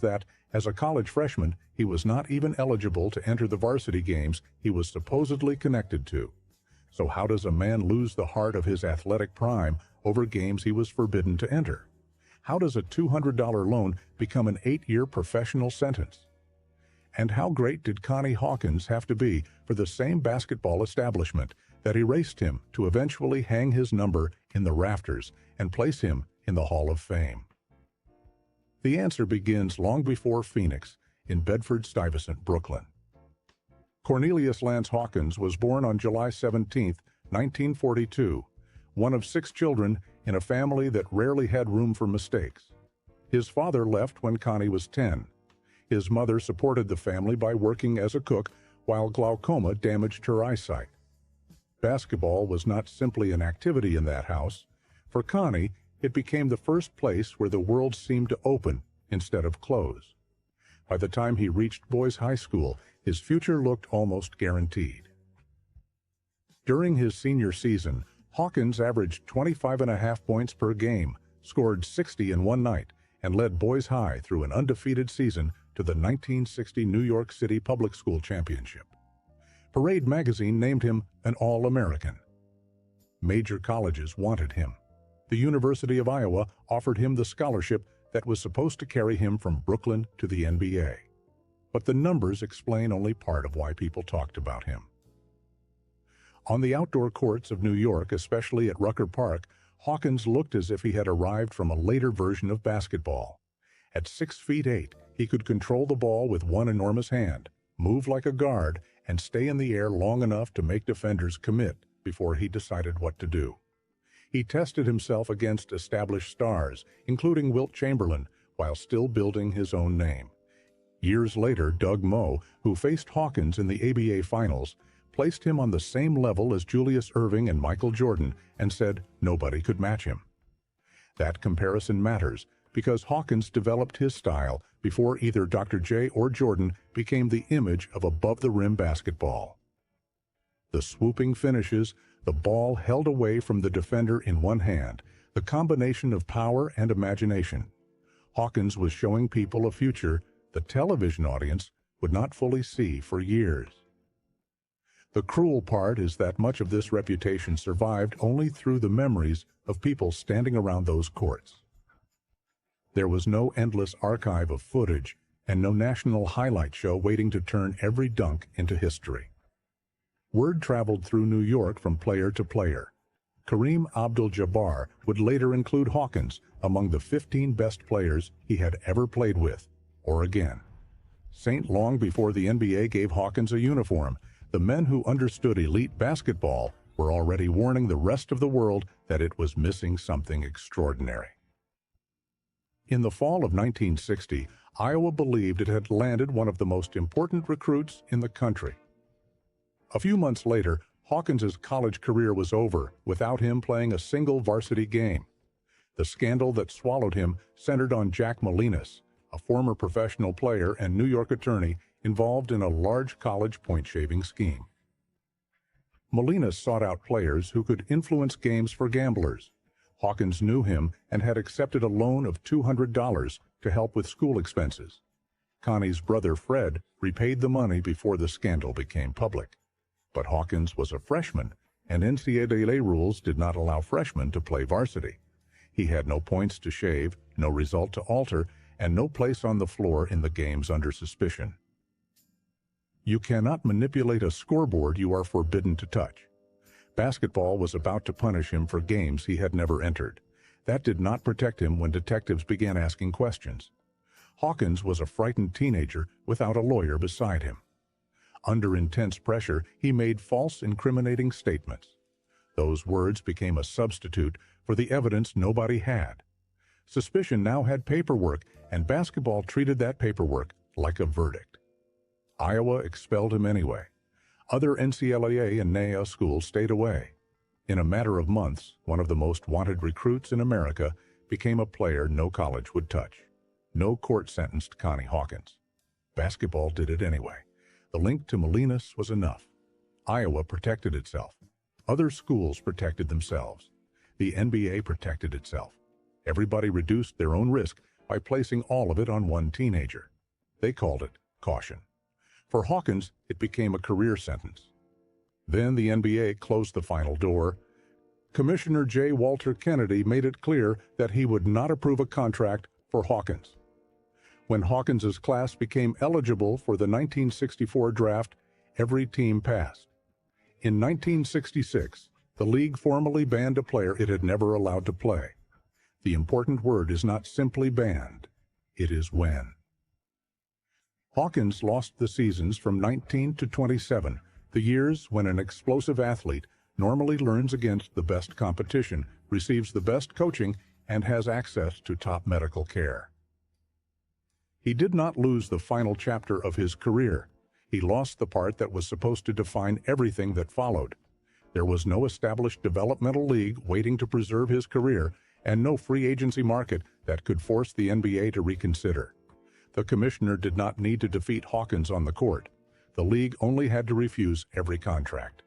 that, as a college freshman, he was not even eligible to enter the varsity games he was supposedly connected to. So how does a man lose the heart of his athletic prime over games he was forbidden to enter? How does a $200 loan become an 8-year professional sentence? And how great did Connie Hawkins have to be for the same basketball establishment that erased him to eventually hang his number in the rafters and place him in the Hall of Fame? The answer begins long before Phoenix, in Bedford-Stuyvesant, Brooklyn. Cornelius Lance Hawkins was born on July 17, 1942, one of 6 children in a family that rarely had room for mistakes. His father left when Connie was 10. His mother supported the family by working as a cook while glaucoma damaged her eyesight. Basketball was not simply an activity in that house. For Connie, it became the first place where the world seemed to open instead of close. By the time he reached boys' high school, his future looked almost guaranteed. During his senior season, Hawkins averaged 25.5 points per game, scored 60 in one night, and led boys high through an undefeated season to the 1960 New York City Public School Championship. Parade magazine named him an All-American. Major colleges wanted him. The University of Iowa offered him the scholarship that was supposed to carry him from Brooklyn to the NBA. But the numbers explain only part of why people talked about him. On the outdoor courts of New York, especially at Rucker Park, Hawkins looked as if he had arrived from a later version of basketball. At 6'8", he could control the ball with one enormous hand, move like a guard, and stay in the air long enough to make defenders commit before he decided what to do. He tested himself against established stars, including Wilt Chamberlain, while still building his own name. Years later, Doug Moe, who faced Hawkins in the ABA Finals, placed him on the same level as Julius Erving and Michael Jordan and said nobody could match him. That comparison matters because Hawkins developed his style before either Dr. J or Jordan became the image of above-the-rim basketball. The swooping finishes, the ball held away from the defender in one hand, the combination of power and imagination. Hawkins was showing people a future the television audience would not fully see for years. The cruel part is that much of this reputation survived only through the memories of people standing around those courts. There was no endless archive of footage and no national highlight show waiting to turn every dunk into history. Word traveled through New York from player to player. Kareem Abdul-Jabbar would later include Hawkins among the 15 best players he had ever played with, or again. Long before the NBA gave Hawkins a uniform, the men who understood elite basketball were already warning the rest of the world that it was missing something extraordinary. In the fall of 1960, Iowa believed it had landed one of the most important recruits in the country. A few months later, Hawkins's college career was over without him playing a single varsity game. The scandal that swallowed him centered on Jack Molinas, a former professional player and New York attorney involved in a large college point-shaving scheme. Molinas sought out players who could influence games for gamblers. Hawkins knew him and had accepted a loan of $200 to help with school expenses. Connie's brother Fred repaid the money before the scandal became public. But Hawkins was a freshman, and NCAA rules did not allow freshmen to play varsity. He had no points to shave, no result to alter, and no place on the floor in the games under suspicion. You cannot manipulate a scoreboard you are forbidden to touch. Basketball was about to punish him for games he had never entered. That did not protect him when detectives began asking questions. Hawkins was a frightened teenager without a lawyer beside him. Under intense pressure, he made false, incriminating statements. Those words became a substitute for the evidence nobody had. Suspicion now had paperwork, and basketball treated that paperwork like a verdict. Iowa expelled him anyway. Other NCAA and NAIA schools stayed away. In a matter of months, one of the most wanted recruits in America became a player no college would touch. No court sentenced Connie Hawkins. Basketball did it anyway. The link to Molinas was enough. Iowa protected itself. Other schools protected themselves. The NBA protected itself. Everybody reduced their own risk by placing all of it on one teenager. They called it caution. For Hawkins, it became a career sentence. Then the NBA closed the final door. Commissioner J. Walter Kennedy made it clear that he would not approve a contract for Hawkins. When Hawkins's class became eligible for the 1964 draft, every team passed. In 1966, the league formally banned a player it had never allowed to play. The important word is not simply banned, it is when. Hawkins lost the seasons from 19 to 27, the years when an explosive athlete normally learns against the best competition, receives the best coaching, and has access to top medical care. He did not lose the final chapter of his career. He lost the part that was supposed to define everything that followed. There was no established developmental league waiting to preserve his career, and no free agency market that could force the NBA to reconsider. The commissioner did not need to defeat Hawkins on the court. The league only had to refuse every contract.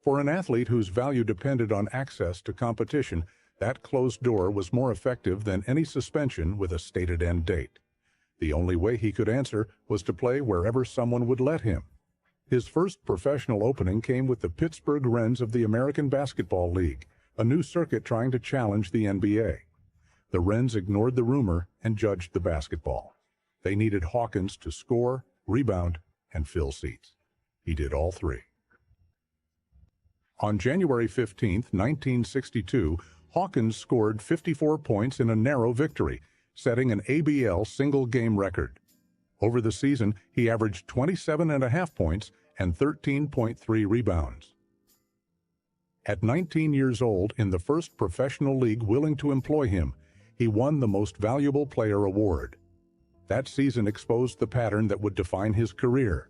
For an athlete whose value depended on access to competition, that closed door was more effective than any suspension with a stated end date. The only way he could answer was to play wherever someone would let him. His first professional opening came with the Pittsburgh Wrens of the American Basketball League, a new circuit trying to challenge the NBA. The Wrens ignored the rumor and judged the basketball. They needed Hawkins to score, rebound, and fill seats. He did all three. On January 15, 1962, Hawkins scored 54 points in a narrow victory, setting an ABL single-game record. Over the season, he averaged 27.5 points and 13.3 rebounds. At 19 years old, in the first professional league willing to employ him, he won the Most Valuable Player award. That season exposed the pattern that would define his career.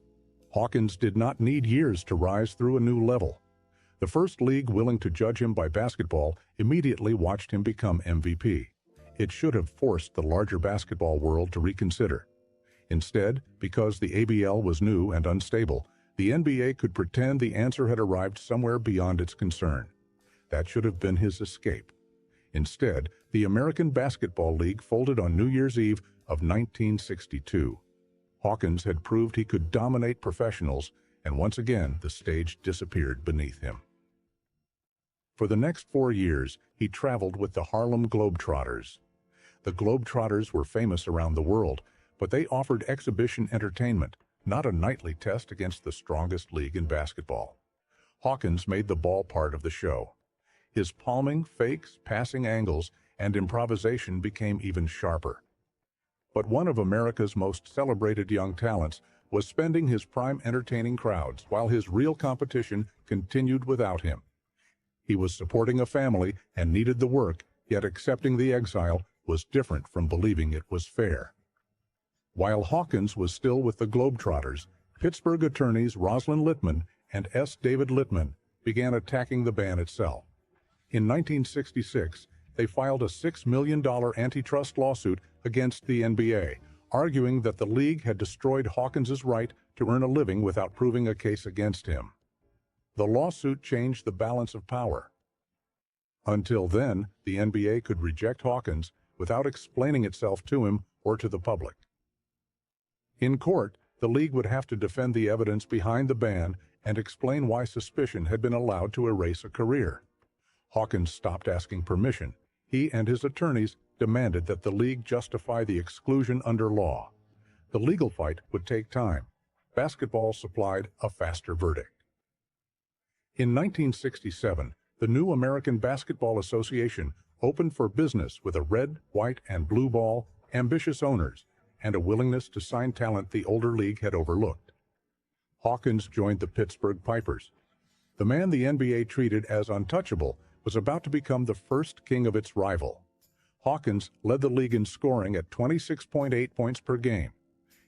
Hawkins did not need years to rise through a new level. The first league willing to judge him by basketball immediately watched him become MVP. It should have forced the larger basketball world to reconsider. Instead, because the ABL was new and unstable, the NBA could pretend the answer had arrived somewhere beyond its concern. That should have been his escape. Instead, the American Basketball League folded on New Year's Eve of 1962. Hawkins had proved he could dominate professionals, and once again the stage disappeared beneath him. For the next 4 years, he traveled with the Harlem Globetrotters. The Globetrotters were famous around the world, but they offered exhibition entertainment, not a nightly test against the strongest league in basketball. Hawkins made the ball part of the show. His palming, fakes, passing angles, and improvisation became even sharper. But one of America's most celebrated young talents was spending his prime entertaining crowds while his real competition continued without him. He was supporting a family and needed the work, yet accepting the exile was different from believing it was fair. While Hawkins was still with the Globetrotters, Pittsburgh attorneys Roslyn Littman and S. David Littman began attacking the ban itself. In 1966, they filed a $6 million antitrust lawsuit against the NBA, arguing that the league had destroyed Hawkins's right to earn a living without proving a case against him. The lawsuit changed the balance of power. Until then, the NBA could reject Hawkins without explaining itself to him or to the public. In court, the league would have to defend the evidence behind the ban and explain why suspicion had been allowed to erase a career. Hawkins stopped asking permission. He and his attorneys demanded that the league justify the exclusion under law. The legal fight would take time. Basketball supplied a faster verdict. In 1967, the new American Basketball Association opened for business with a red, white, and blue ball, ambitious owners, and a willingness to sign talent the older league had overlooked. Hawkins joined the Pittsburgh Pipers. The man the NBA treated as untouchable was about to become the first king of its rival. Hawkins led the league in scoring at 26.8 points per game.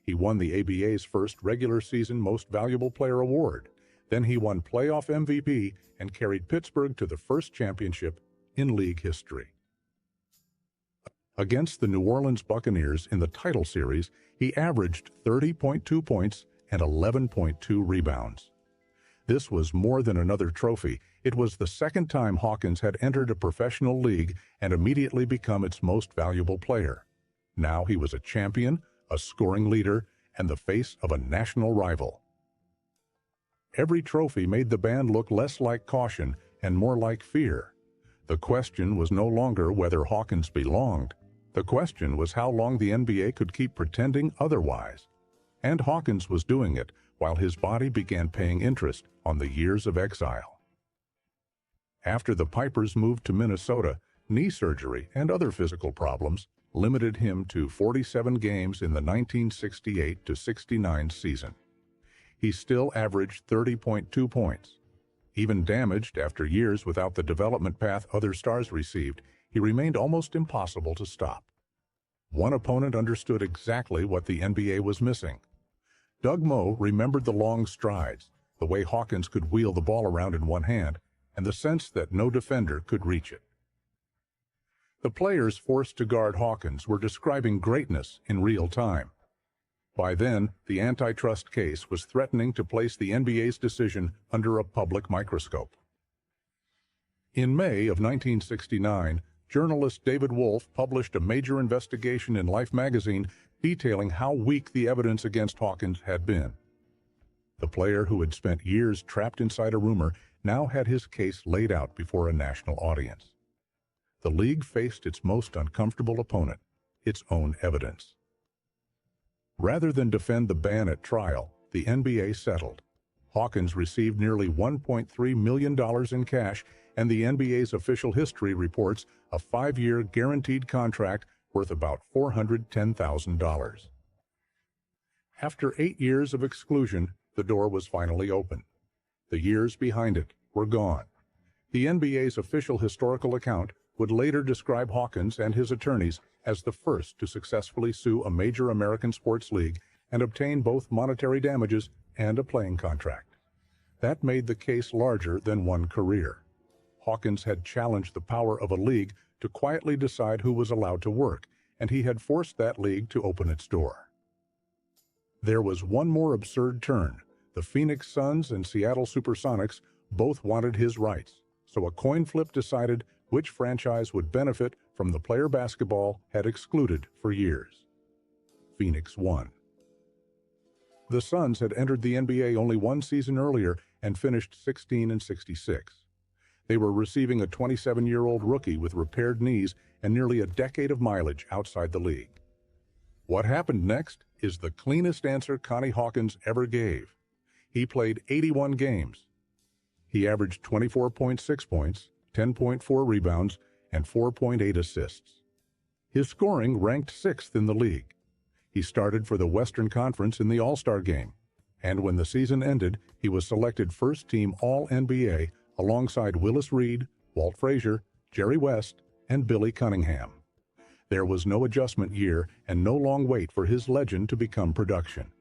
He won the ABA's first regular season Most Valuable Player award. Then he won playoff MVP and carried Pittsburgh to the first championship in league history. Against the New Orleans Buccaneers in the title series, he averaged 30.2 points and 11.2 rebounds. This was more than another trophy. It was the second time Hawkins had entered a professional league and immediately become its most valuable player. Now he was a champion, a scoring leader, and the face of a national rival. Every trophy made the band look less like caution and more like fear. The question was no longer whether Hawkins belonged. The question was how long the NBA could keep pretending otherwise. And Hawkins was doing it while his body began paying interest on the years of exile. After the Pipers moved to Minnesota, knee surgery and other physical problems limited him to 47 games in the 1968-69 season. He still averaged 30.2 points. Even damaged after years without the development path other stars received, he remained almost impossible to stop. One opponent understood exactly what the NBA was missing. Doug Moe remembered the long strides, the way Hawkins could wheel the ball around in one hand, and the sense that no defender could reach it. The players forced to guard Hawkins were describing greatness in real time. By then, the antitrust case was threatening to place the NBA's decision under a public microscope. In May of 1969, journalist David Wolf published a major investigation in Life magazine detailing how weak the evidence against Hawkins had been. The player who had spent years trapped inside a rumor now had his case laid out before a national audience. The league faced its most uncomfortable opponent, its own evidence. Rather than defend the ban at trial, the NBA settled. Hawkins received nearly $1.3 million in cash, and the NBA's official history reports a 5-year guaranteed contract worth about $410,000. After 8 years of exclusion, the door was finally open. The years behind it were gone. The NBA's official historical account would later describe Hawkins and his attorneys as the first to successfully sue a major American sports league and obtain both monetary damages and a playing contract. That made the case larger than one career. Hawkins had challenged the power of a league to quietly decide who was allowed to work, and he had forced that league to open its door. There was one more absurd turn. The Phoenix Suns and Seattle Supersonics both wanted his rights, so a coin flip decided which franchise would benefit from the player basketball had excluded for years. Phoenix won. The Suns had entered the NBA only one season earlier and finished 16-66. They were receiving a 27-year-old rookie with repaired knees and nearly a decade of mileage outside the league. What happened next is the cleanest answer Connie Hawkins ever gave. He played 81 games. He averaged 24.6 points, 10.4 rebounds, and 4.8 assists. His scoring ranked 6th in the league. He started for the Western Conference in the All-Star game, and when the season ended, he was selected first-team All-NBA alongside Willis Reed, Walt Frazier, Jerry West, and Billy Cunningham. There was no adjustment year and no long wait for his legend to become production.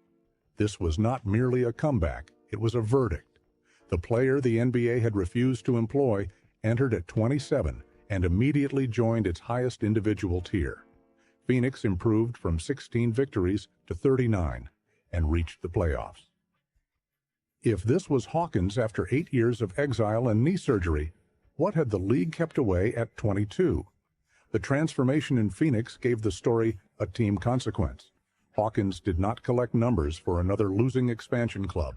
This was not merely a comeback, it was a verdict. The player the NBA had refused to employ entered at 27 and immediately joined its highest individual tier. Phoenix improved from 16 victories to 39 and reached the playoffs. If this was Hawkins after 8 years of exile and knee surgery, what had the league kept away at 22? The transformation in Phoenix gave the story a team consequence. Hawkins did not collect numbers for another losing expansion club.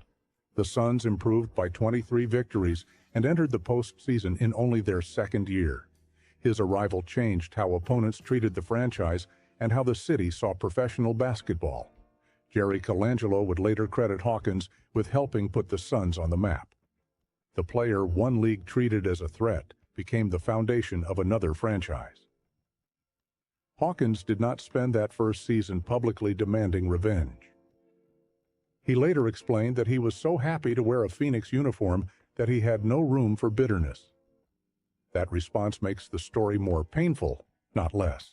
The Suns improved by 23 victories and entered the postseason in only their second year. His arrival changed how opponents treated the franchise and how the city saw professional basketball. Jerry Colangelo would later credit Hawkins with helping put the Suns on the map. The player one league treated as a threat became the foundation of another franchise. Hawkins did not spend that first season publicly demanding revenge. He later explained that he was so happy to wear a Phoenix uniform that he had no room for bitterness. That response makes the story more painful, not less.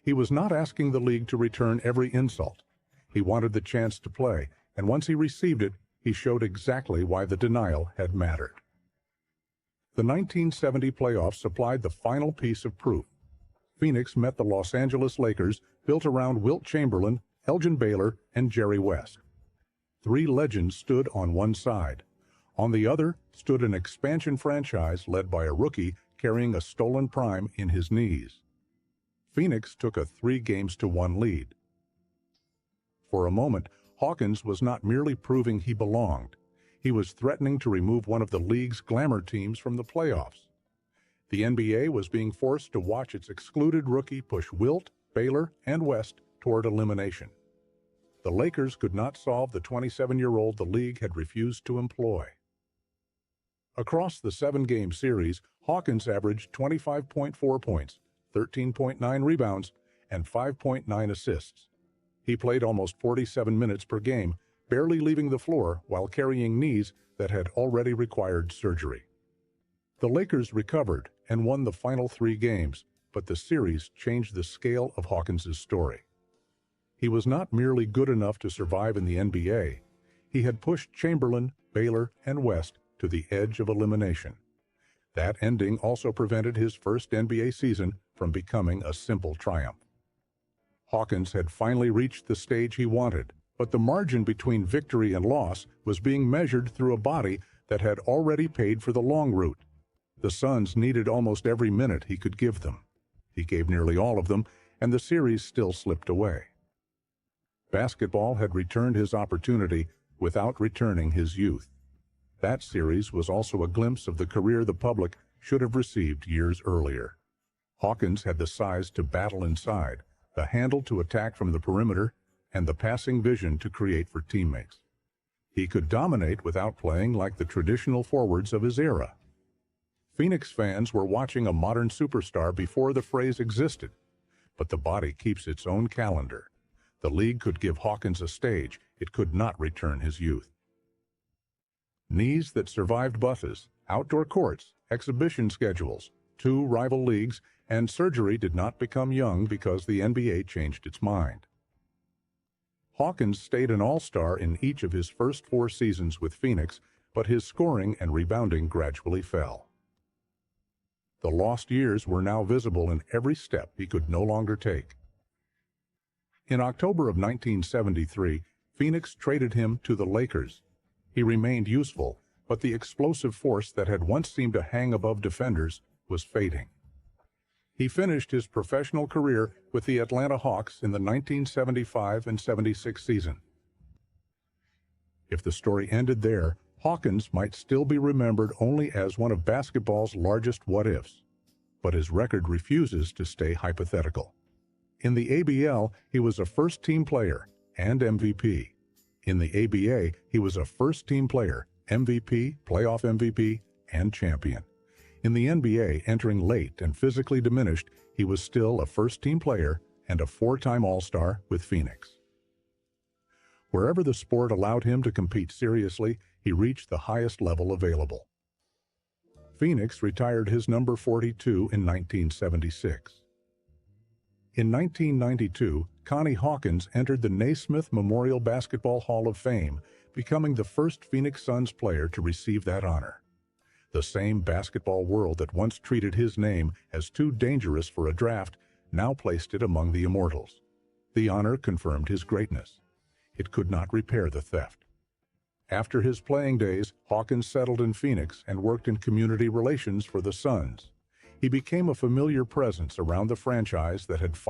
He was not asking the league to return every insult. He wanted the chance to play, and once he received it, he showed exactly why the denial had mattered. The 1970 playoffs supplied the final piece of proof. Phoenix met the Los Angeles Lakers, built around Wilt Chamberlain, Elgin Baylor, and Jerry West. 3 legends stood on one side. On the other stood an expansion franchise led by a rookie carrying a stolen prime in his knees. Phoenix took a 3-1 lead. For a moment, Hawkins was not merely proving he belonged. He was threatening to remove one of the league's glamour teams from the playoffs. The NBA was being forced to watch its excluded rookie push Wilt, Baylor, and West toward elimination. The Lakers could not solve the 27-year-old the league had refused to employ. Across the 7-game series, Hawkins averaged 25.4 points, 13.9 rebounds, and 5.9 assists. He played almost 47 minutes per game, barely leaving the floor while carrying knees that had already required surgery. The Lakers recovered and won the final 3 games, but the series changed the scale of Hawkins' story. He was not merely good enough to survive in the NBA. He had pushed Chamberlain, Baylor, and West to the edge of elimination. That ending also prevented his first NBA season from becoming a simple triumph. Hawkins had finally reached the stage he wanted, but the margin between victory and loss was being measured through a body that had already paid for the long route. The Suns needed almost every minute he could give them. He gave nearly all of them, and the series still slipped away. Basketball had returned his opportunity without returning his youth. That series was also a glimpse of the career the public should have received years earlier. Hawkins had the size to battle inside, the handle to attack from the perimeter, and the passing vision to create for teammates. He could dominate without playing like the traditional forwards of his era. Phoenix fans were watching a modern superstar before the phrase existed, but the body keeps its own calendar. The league could give Hawkins a stage, it could not return his youth. Knees that survived buses, outdoor courts, exhibition schedules, 2 rival leagues, and surgery did not become young because the NBA changed its mind. Hawkins stayed an all-star in each of his first 4 seasons with Phoenix, but his scoring and rebounding gradually fell. The lost years were now visible in every step he could no longer take. In October of 1973, Phoenix traded him to the Lakers. He remained useful, but the explosive force that had once seemed to hang above defenders was fading. He finished his professional career with the Atlanta Hawks in the 1975 and 76 season. If the story ended there, Hawkins might still be remembered only as one of basketball's largest what-ifs. But his record refuses to stay hypothetical. In the ABL, he was a first-team player and MVP. In the ABA, he was a first-team player, MVP, playoff MVP, and champion. In the NBA, entering late and physically diminished, he was still a first-team player and a 4-time All-Star with Phoenix. Wherever the sport allowed him to compete seriously, he reached the highest level available. Phoenix retired his number 42 in 1976. In 1992, Connie Hawkins entered the Naismith Memorial Basketball Hall of Fame, becoming the first Phoenix Suns player to receive that honor. The same basketball world that once treated his name as too dangerous for a draft now placed it among the immortals. The honor confirmed his greatness. It could not repair the theft. After his playing days, Hawkins settled in Phoenix and worked in community relations for the Suns. He became a familiar presence around the franchise that had finally